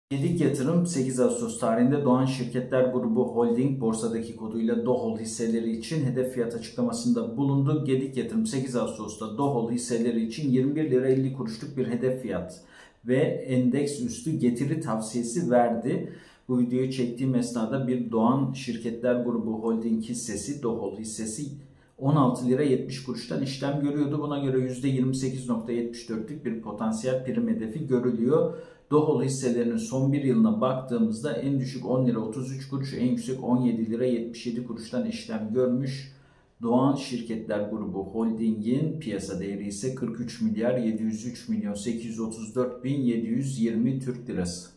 Gedik Yatırım 8 Ağustos tarihinde Doğan Şirketler Grubu Holding borsadaki koduyla DOHOL hisseleri için hedef fiyat açıklamasında bulundu. Gedik Yatırım 8 Ağustos'ta DOHOL hisseleri için 21 lira 50 kuruşluk bir hedef fiyat ve endeks üstü getiri tavsiyesi verdi. Bu videoyu çektiğim esnada bir Doğan Şirketler Grubu Holding hissesi, DOHOL hissesi 16 lira 70 kuruştan işlem görüyordu. Buna göre %28.74'lük bir potansiyel prim hedefi görülüyor. DOHOL hisselerinin son bir yılına baktığımızda en düşük 10 lira 33 kuruş, en yüksek 17 lira 77 kuruştan işlem görmüş. Doğan Şirketler Grubu Holding'in piyasa değeri ise 43 milyar 703 milyon 834 bin 720 Türk lirası.